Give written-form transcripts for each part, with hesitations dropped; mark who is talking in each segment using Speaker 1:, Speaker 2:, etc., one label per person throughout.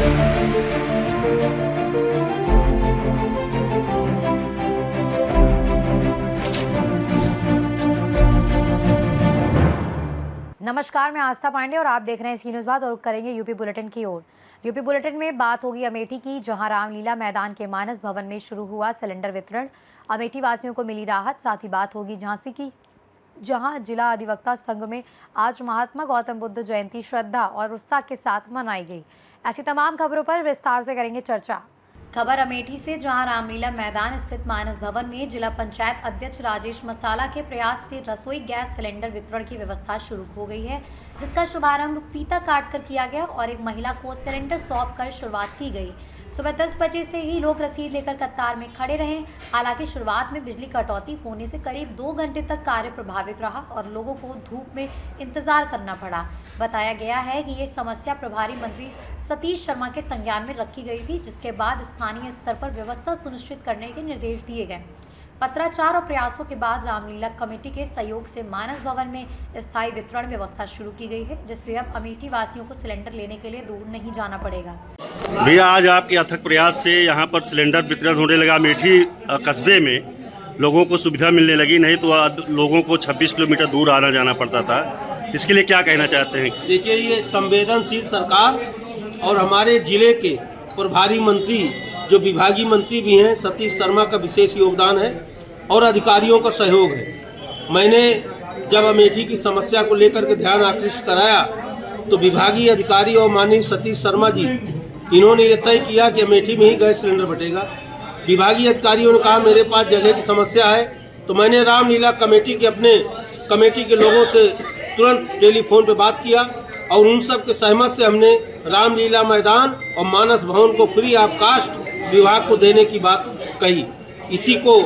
Speaker 1: नमस्कार, मैं आस्था पांडे और आप देख रहे हैं सी न्यूज़ बात और करेंगे यूपी बुलेटिन की ओर। यूपी बुलेटिन में बात होगी अमेठी की, जहां रामलीला मैदान के मानस भवन में शुरू हुआ सिलेंडर वितरण। अमेठी वासियों को मिली राहत। साथ ही बात होगी झांसी की, जहां जिला अधिवक्ता संघ में आज महात्मा गौतम बुद्ध जयंती श्रद्धा और उत्साह के साथ मनाई गई। ऐसी तमाम खबरों पर विस्तार से करेंगे चर्चा। खबर अमेठी से, जहां रामलीला मैदान स्थित मानस भवन में जिला पंचायत अध्यक्ष राजेश मसाला के प्रयास से रसोई गैस सिलेंडर वितरण की व्यवस्था शुरू हो गई है, जिसका शुभारंभ फीता काटकर किया गया और एक महिला को सिलेंडर सौंप कर शुरुआत की गई। सुबह 10 बजे से ही लोग रसीद लेकर कतार में खड़े रहे। हालांकि शुरुआत में बिजली कटौती होने से करीब 2 घंटे तक कार्य प्रभावित रहा और लोगों को धूप में इंतजार करना पड़ा। बताया गया है कि ये समस्या प्रभारी मंत्री सतीश शर्मा के संज्ञान में रखी गई थी, जिसके बाद स्थानीय स्तर पर व्यवस्था सुनिश्चित करने के निर्देश दिए गए। पत्राचार और प्रयासों के बाद रामलीला कमेटी के सहयोग से मानस भवन में स्थायी वितरण व्यवस्था शुरू की गई है, जिससे अब अमेठी वासियों को सिलेंडर लेने के लिए दूर नहीं जाना पड़ेगा।
Speaker 2: भैया, आज आपके अथक प्रयास से यहाँ पर सिलेंडर वितरण होने लगा। अमेठी कस्बे में लोगों को सुविधा मिलने लगी, नहीं तो लोगों को 26 किलोमीटर दूर आना जाना पड़ता था। इसके लिए क्या कहना चाहते हैं?
Speaker 3: देखिए, ये संवेदनशील सरकार और हमारे जिले के प्रभारी मंत्री जो विभागीय मंत्री भी हैं सतीश शर्मा का विशेष योगदान है और अधिकारियों का सहयोग है। मैंने जब अमेठी की समस्या को लेकर के ध्यान आकृष्ट कराया तो विभागीय अधिकारी और माननीय सतीश शर्मा जी इन्होंने ये तय किया कि अमेठी में ही गैस सिलेंडर बटेगा। विभागीय अधिकारियों ने कहा मेरे पास जगह की समस्या है, तो मैंने रामलीला कमेटी के अपने कमेटी के लोगों से तुरंत टेलीफोन पे बात किया और उन सब के सहमत से हमने रामलीला मैदान और मानस भवन को फ्री ऑफ कास्ट विभाग को देने की बात कही। इसी को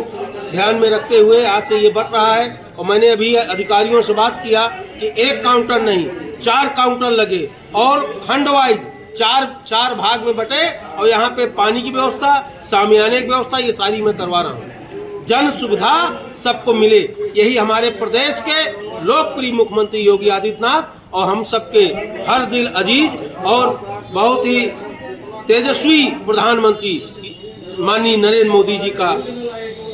Speaker 3: ध्यान में रखते हुए आज से ये बढ़ रहा है और मैंने अभी अधिकारियों से बात किया कि एक काउंटर नहीं 4 काउंटर लगे और खंड वाइज चार भाग में बटे और यहाँ पे पानी की व्यवस्था, सामियाने की व्यवस्था, ये सारी मैं करवा रहा हूँ। जन सुविधा सबको मिले, यही हमारे प्रदेश के लोकप्रिय मुख्यमंत्री योगी आदित्यनाथ और हम सबके हर दिल अजीज और बहुत ही तेजस्वी प्रधानमंत्री माननीय नरेंद्र मोदी जी का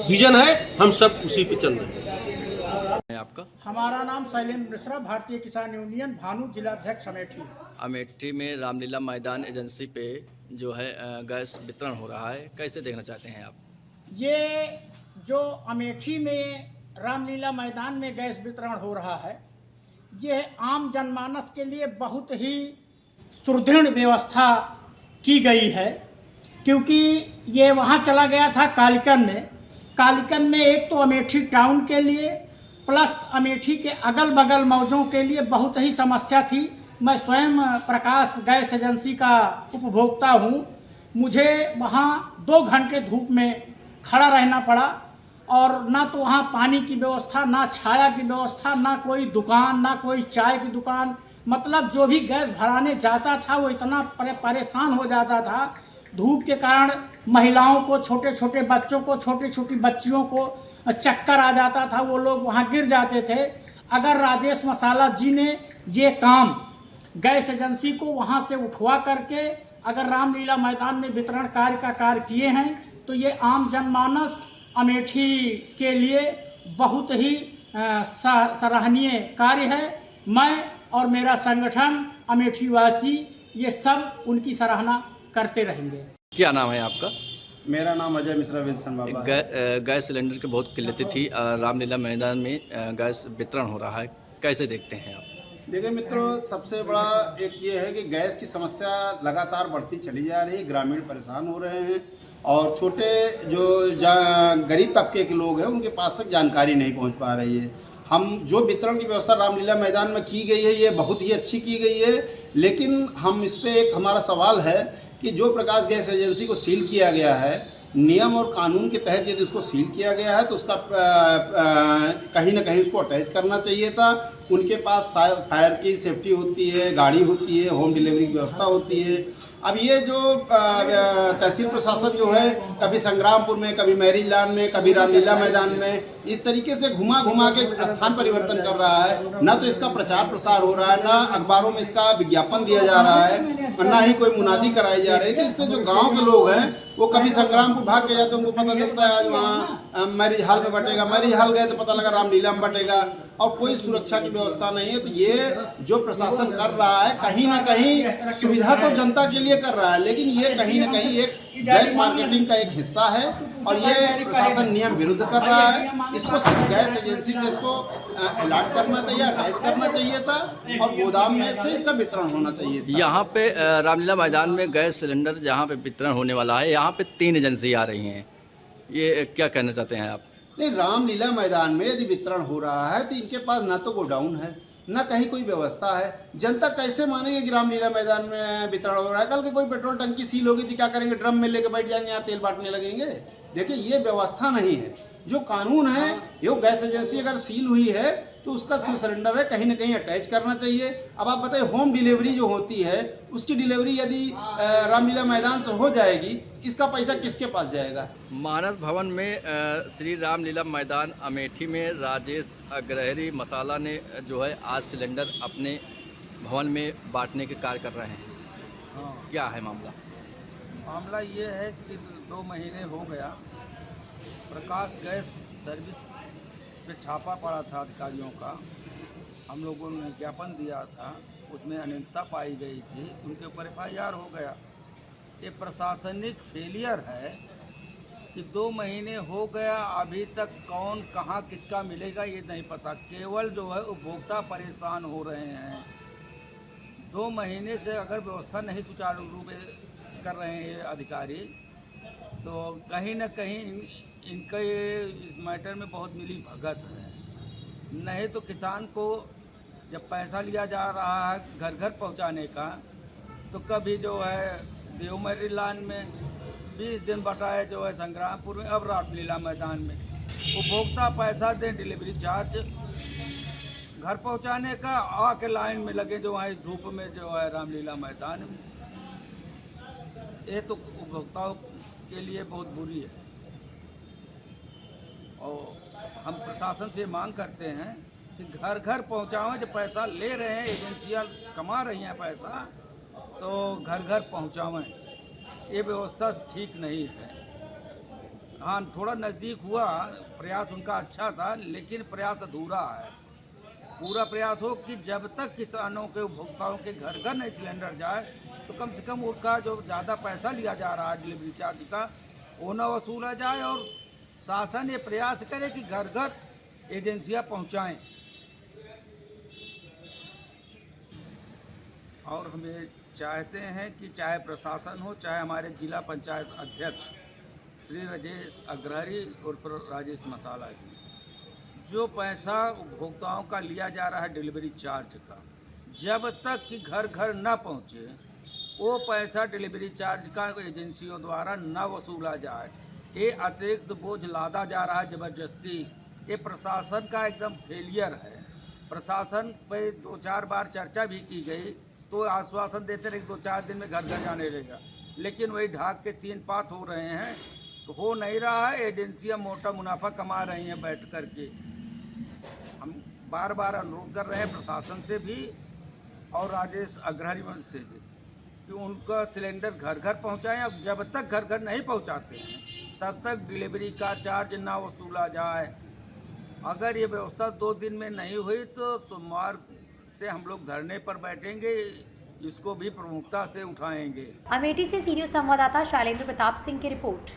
Speaker 3: विजन है। हम सब उसी पे चल रहे हैं।
Speaker 4: आपका?
Speaker 5: हमारा नाम शैलेंद्र मिश्रा, भारतीय किसान यूनियन भानु जिलाध्यक्ष अमेठी।
Speaker 4: अमेठी में रामलीला मैदान एजेंसी पे जो है गैस वितरण हो रहा है, कैसे देखना चाहते हैं आप?
Speaker 5: ये जो अमेठी में रामलीला मैदान में गैस वितरण हो रहा है, ये आम जनमानस के लिए बहुत ही सुदृढ़ व्यवस्था की गई है, क्योंकि ये वहाँ चला गया था कालिकन में एक तो अमेठी टाउन के लिए प्लस अमेठी के अगल बगल मौजों के लिए बहुत ही समस्या थी। मैं स्वयं प्रकाश गैस एजेंसी का उपभोक्ता हूँ। मुझे वहाँ 2 घंटे धूप में खड़ा रहना पड़ा और ना तो वहाँ पानी की व्यवस्था, ना छाया की व्यवस्था, ना कोई दुकान, ना कोई चाय की दुकान। मतलब जो भी गैस भराने जाता था वो इतना परेशान हो जाता था धूप के कारण। महिलाओं को, छोटे छोटे बच्चों को, छोटी छोटी बच्चियों को चक्कर आ जाता था, वो लोग वहाँ गिर जाते थे। अगर राजेश मसाला जी ने ये काम गैस एजेंसी को वहाँ से उठवा करके अगर रामलीला मैदान में वितरण कार्य किए हैं तो ये आम जनमानस अमेठी के लिए बहुत ही सराहनीय कार्य है। मैं और मेरा संगठन अमेठी वासी ये सब उनकी सराहना करते रहेंगे।
Speaker 4: क्या नाम है आपका?
Speaker 6: मेरा नाम अजय मिश्रा विल्सन बाबा।
Speaker 4: गैस सिलेंडर की बहुत किल्लतें थी, रामलीला मैदान में गैस वितरण हो रहा है, कैसे देखते हैं आप?
Speaker 6: देखिए मित्रों, सबसे बड़ा एक ये है कि गैस की समस्या लगातार बढ़ती चली जा रही है। ग्रामीण परेशान हो रहे हैं और छोटे जो गरीब तबके के लोग हैं उनके पास तक जानकारी नहीं पहुंच पा रही है। हम जो वितरण की व्यवस्था रामलीला मैदान में की गई है ये बहुत ही अच्छी की गई है, लेकिन हम इस पर एक हमारा सवाल है कि जो प्रकाश गैस एजेंसी को सील किया गया है, नियम और कानून के तहत यदि उसको सील किया गया है तो उसका कहीं ना कहीं उसको अटैच करना चाहिए था। उनके पास फायर की सेफ्टी होती है, गाड़ी होती है, होम डिलीवरी की व्यवस्था होती है। अब ये जो तहसील प्रशासन जो है कभी संग्रामपुर में, कभी मैरिज लॉन में, कभी रामलीला मैदान में इस तरीके से घुमा घुमा के स्थान परिवर्तन कर रहा है। ना तो इसका प्रचार प्रसार हो रहा है, ना अखबारों में इसका विज्ञापन दिया जा रहा है, और ना ही कोई मुनादी कराई जा रही है। तो इससे जो गाँव के लोग हैं वो कभी संग्रामपुर भाग के जाते हैं, उनको पता चलता है आज वहाँ मैरिज हॉल में बटेगा, मैरिज हॉल गए तो पता लगा रामलीला में बटेगा, और कोई सुरक्षा की व्यवस्था नहीं है। तो ये जो प्रशासन कर रहा है कहीं ना कहीं सुविधा तो जनता के लिए कर रहा है, लेकिन ये कहीं ना कहीं एक ब्लैक मार्केटिंग का एक हिस्सा है, और ये प्रशासन नियम विरुद्ध कर रहा है। इसको सिर्फ गैस एजेंसी से इसको अलॉट करना चाहिए, अटैच करना चाहिए था, और गोदाम में से इसका वितरण होना चाहिए था।
Speaker 4: यहाँ पे रामलीला मैदान में गैस सिलेंडर जहाँ पे वितरण होने वाला है, यहाँ पे 3 एजेंसी आ रही हैं, ये क्या कहना चाहते हैं आप?
Speaker 6: नहीं, रामलीला मैदान में यदि वितरण हो रहा है तो इनके पास ना तो गोडाउन है, ना कहीं कोई व्यवस्था है। जनता कैसे मानेगी कि रामलीला मैदान में वितरण हो रहा है? कल के कोई पेट्रोल टंकी सील होगी तो क्या करेंगे? ड्रम में लेके बैठ जाएंगे, यहाँ तेल बांटने लगेंगे? देखिए, ये व्यवस्था नहीं है। जो कानून है, ये गैस एजेंसी अगर सील हुई है तो उसका जो सिलेंडर है कहीं ना कहीं अटैच करना चाहिए। अब आप बताइए, होम डिलीवरी जो होती है उसकी डिलीवरी यदि रामलीला मैदान से हो जाएगी, इसका पैसा किसके पास जाएगा?
Speaker 4: मानस भवन में श्री रामलीला मैदान अमेठी में राजेश अग्रहरी मसाला ने जो है आज सिलेंडर अपने भवन में बांटने के कार्य कर रहे हैं।
Speaker 7: हाँ,
Speaker 4: क्या है मामला?
Speaker 7: मामला ये है कि 2 महीने हो गया प्रकाश गैस सर्विस पे छापा पड़ा था अधिकारियों का। हम लोगों ने ज्ञापन दिया था, उसमें अनियमितता पाई गई थी, उनके ऊपर FIR हो गया। ये प्रशासनिक फेलियर है कि 2 महीने हो गया, अभी तक कौन कहाँ किसका मिलेगा ये नहीं पता। केवल जो है उपभोक्ता परेशान हो रहे हैं। 2 महीने से अगर व्यवस्था नहीं सुचारू रूप से कर रहे हैं ये अधिकारी, तो कहीं न कहीं इनका ये इस मैटर में बहुत मिली भगत है। नहीं तो किसान को जब पैसा लिया जा रहा है घर घर पहुंचाने का, तो कभी जो है देवमरी लान में 20 दिन बटाए जो है संग्रामपुर में, अब रामलीला मैदान में उपभोक्ता पैसा दें डिलीवरी चार्ज घर पहुंचाने का, आके लाइन में लगे जो है इस धूप में जो है रामलीला मैदान में। ये तो उपभोक्ताओं के लिए बहुत बुरी है, और हम प्रशासन से मांग करते हैं कि घर घर पहुंचाएं। जो पैसा ले रहे हैं, एजेंसियां कमा रही हैं पैसा, तो घर घर पहुंचाएं। ये व्यवस्था ठीक नहीं है। हाँ, थोड़ा नज़दीक हुआ, प्रयास उनका अच्छा था, लेकिन प्रयास अधूरा है। पूरा प्रयास हो कि जब तक किसानों के उपभोक्ताओं के घर घर नहीं सिलेंडर जाए, तो कम से कम उनका जो ज़्यादा पैसा लिया जा रहा है डिलीवरी चार्ज का, वो न वसूला जाए, और शासन ये प्रयास करे कि घर घर एजेंसियां पहुंचाएं। और हम ये चाहते हैं कि चाहे प्रशासन हो, चाहे हमारे जिला पंचायत अध्यक्ष श्री राजेश अग्रहरी और राजेश मसाला जी, जो पैसा उपभोक्ताओं का लिया जा रहा है डिलीवरी चार्ज का, जब तक कि घर घर न पहुंचे, वो पैसा डिलीवरी चार्ज का एजेंसियों द्वारा न वसूला जाए। ये अतिरिक्त बोझ लादा जा रहा है ज़बरदस्ती। ये प्रशासन का एकदम फेलियर है। प्रशासन पे 2-4 बार चर्चा भी की गई, तो आश्वासन देते रहे 2-4 दिन में घर घर जाने लगेगा, लेकिन वही ढाक के 3 पात हो रहे हैं, तो हो नहीं रहा है। एजेंसियां मोटा मुनाफा कमा रही हैं बैठ कर के। हम बार बार अनुरोध कर रहे हैं प्रशासन से भी और राजेश अग्रहरी से कि उनका सिलेंडर घर घर पहुंचाएं। अब जब तक घर घर नहीं पहुंचाते हैं, तब तक डिलीवरी का चार्ज ना वसूला जाए। अगर ये व्यवस्था 2 दिन में नहीं हुई, तो सोमवार से हम लोग धरने पर बैठेंगे, इसको भी प्रमुखता से उठाएंगे।
Speaker 1: अमेठी से सीनियर संवाददाता शैलेंद्र प्रताप सिंह की रिपोर्ट।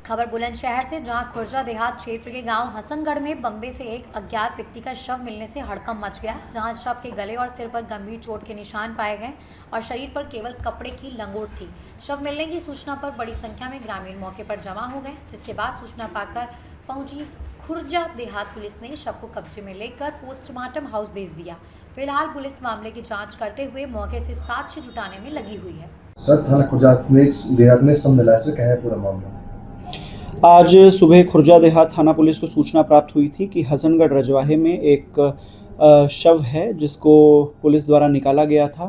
Speaker 1: खबर बुलंदशहर से, जहां खुर्जा देहात क्षेत्र के गांव हसनगढ़ में बम्बे से एक अज्ञात व्यक्ति का शव मिलने से हड़कंप मच गया। जहां शव के गले और सिर पर गंभीर चोट के निशान पाए गए और शरीर पर केवल कपड़े की लंगोट थी। शव मिलने की सूचना पर बड़ी संख्या में ग्रामीण मौके पर जमा हो गए, जिसके बाद सूचना पाकर पहुंची खुर्जा देहात पुलिस ने शव को कब्जे में लेकर पोस्टमार्टम हाउस भेज दिया। फिलहाल पुलिस मामले की जाँच करते हुए मौके से साक्ष्य जुटाने में लगी हुई है।
Speaker 8: सर, थाना खुर्जा देहात में सब मिला है, क्या है पूरा मामला? आज सुबह खुर्जा देहात थाना पुलिस को सूचना प्राप्त हुई थी कि हसनगढ़ रजवाहे में एक शव है जिसको पुलिस द्वारा निकाला गया था।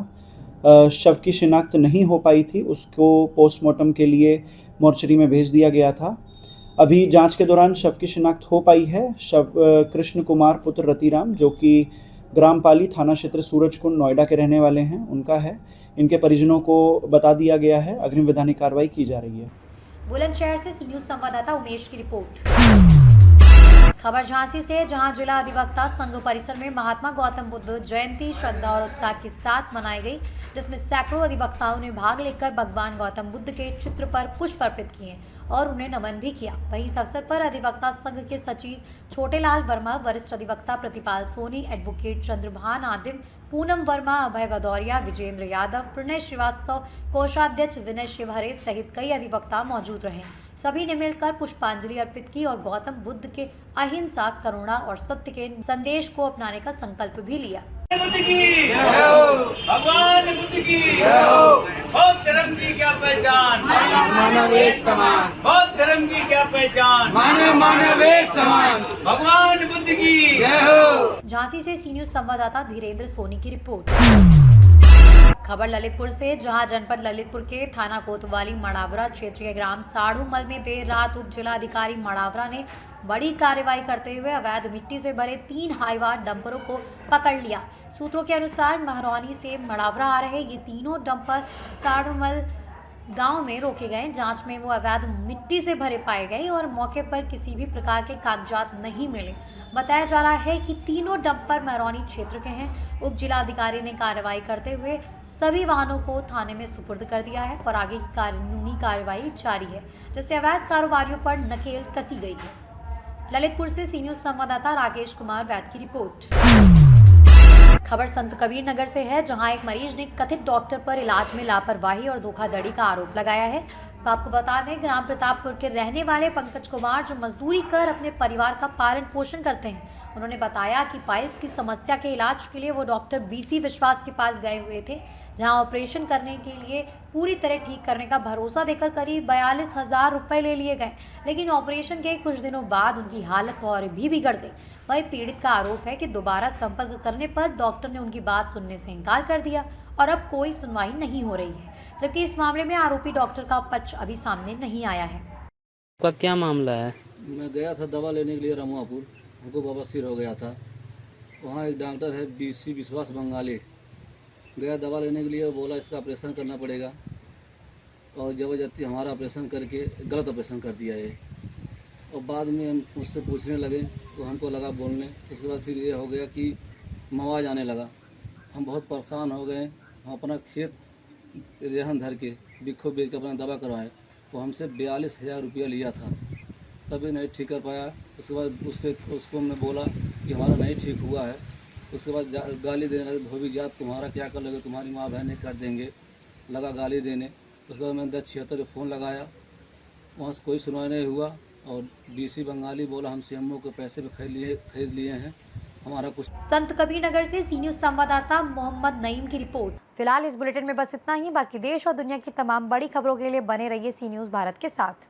Speaker 8: शव की शिनाख्त नहीं हो पाई थी, उसको पोस्टमार्टम के लिए मोर्चरी में भेज दिया गया था। अभी जांच के दौरान शव की शिनाख्त हो पाई है। शव कृष्ण कुमार पुत्र रतिराम, जो कि ग्राम पाली थाना क्षेत्र सूरजकुंड नोएडा के रहने वाले हैं, उनका है। इनके परिजनों को बता दिया गया है। अग्रिम वैधानिक कार्रवाई की जा रही है।
Speaker 1: बुलंदशहर से सी न्यूज संवाददाता उमेश की रिपोर्ट। खबर झांसी से, जहां जिला अधिवक्ता संघ परिसर में महात्मा गौतम बुद्ध जयंती श्रद्धा और उत्साह के साथ मनाई गई, जिसमें सैकड़ों अधिवक्ताओं ने भाग लेकर भगवान गौतम बुद्ध के चित्र पर पुष्प अर्पित किए और उन्हें नमन भी किया। वहीं इस अवसर पर अधिवक्ता संघ के सचिव छोटेलाल वर्मा, वरिष्ठ अधिवक्ता प्रतिपाल सोनी, एडवोकेट चंद्रभान आदिम, पूनम वर्मा, अभय भदौरिया, विजेंद्र यादव, प्रणय श्रीवास्तव, कोषाध्यक्ष विनय शिवहरे सहित कई अधिवक्ता मौजूद रहे। सभी ने मिलकर पुष्पांजलि अर्पित की और गौतम बुद्ध के अहिंसा, करुणा और सत्य के संदेश को अपनाने का संकल्प भी लिया।
Speaker 9: बुद्ध की भगवान बुद्ध की बौद्ध धर्म की क्या पहचान, मानव एक समान। बौद्ध धर्म की क्या पहचान, मानव एक समान। भगवान बुद्ध की जय हो।
Speaker 1: झांसी से सी न्यूज संवाददाता धीरेन्द्र सोनी की रिपोर्ट। खबर ललितपुर से, जहां जनपद ललितपुर के थाना कोतवाली मड़ावरा क्षेत्रीय ग्राम साढ़ूमल में देर रात उप जिलाधिकारी मड़ावरा ने बड़ी कार्रवाई करते हुए अवैध मिट्टी से भरे 3 हाईवा डंपरों को पकड़ लिया। सूत्रों के अनुसार महरौनी से मड़ावरा आ रहे ये तीनों डंपर साढ़ूमल गांव में रोके गए। जांच में वो अवैध मिट्टी से भरे पाए गए और मौके पर किसी भी प्रकार के कागजात नहीं मिले। बताया जा रहा है कि तीनों डंपर महरौनी क्षेत्र के हैं। उप जिलाधिकारी ने कार्रवाई करते हुए सभी वाहनों को थाने में सुपुर्द कर दिया है और आगे की कानूनी कार्रवाई जारी है, जिससे अवैध कारोबारियों पर नकेल कसी गई है। ललितपुर से सी न्यूज संवाददाता राकेश कुमार वैद की रिपोर्ट। खबर संत कबीर नगर से है, जहां एक मरीज ने कथित डॉक्टर पर इलाज में लापरवाही और धोखाधड़ी का आरोप लगाया है। तो आपको बता दें, ग्राम प्रतापपुर के रहने वाले पंकज कुमार, जो मजदूरी कर अपने परिवार का पालन पोषण करते हैं, उन्होंने बताया कि पाइल्स की समस्या के इलाज के लिए वो डॉक्टर बीसी विश्वास के पास गए हुए थे, जहां ऑपरेशन करने के लिए पूरी तरह ठीक करने का भरोसा देकर करीब 42,000 रुपये ले लिए गए। लेकिन ऑपरेशन के कुछ दिनों बाद उनकी हालत और भी बिगड़ गई। वहीं पीड़ित का आरोप है कि दोबारा संपर्क करने पर डॉक्टर ने उनकी बात सुनने से इनकार कर दिया और अब कोई सुनवाई नहीं हो रही है, जबकि इस मामले में आरोपी डॉक्टर का पक्ष अभी सामने नहीं आया है।
Speaker 10: आपका क्या मामला है?
Speaker 11: मैं गया था दवा लेने के लिए रमुआपुर, हमको बवासीर हो गया था। वहाँ एक डॉक्टर है बीसी विश्वास बंगाली, गया दवा लेने के लिए, बोला इसका ऑपरेशन करना पड़ेगा और ज़बरदस्ती हमारा ऑपरेशन करके गलत ऑपरेशन कर दिया है। और बाद में हम उससे पूछने लगे तो हमको लगा बोलने, उसके बाद फिर ये हो गया कि मवाज आने लगा। हम बहुत परेशान हो गए। हम अपना खेत रेहन धर के बिक्खो बेच के अपना दवा करवाए, वो हमसे 42,000 रुपया लिया था, तभी नहीं ठीक कर पाया। उसके बाद उसको मैं बोला कि हमारा नहीं ठीक हुआ है। उसके बाद गाली देने लगे, धोबी जात तुम्हारा क्या कर लोगे, तुम्हारी माँ बहन नहीं कर देंगे, लगा गाली देने। उसके बाद मैंने 1076 फ़ोन लगाया, वहाँ से कोई सुनवाई नहीं हुआ और बीसी बंगाली बोला हम सीएमओ के पैसे भी खरीद लिए हैं, हमारा कुछ।
Speaker 1: संत कबीर नगर से सी न्यूज संवाददाता मोहम्मद नईम की रिपोर्ट। फिलहाल इस बुलेटिन में बस इतना ही। बाकी देश और दुनिया की तमाम बड़ी खबरों के लिए बने रहिए सी न्यूज भारत के साथ।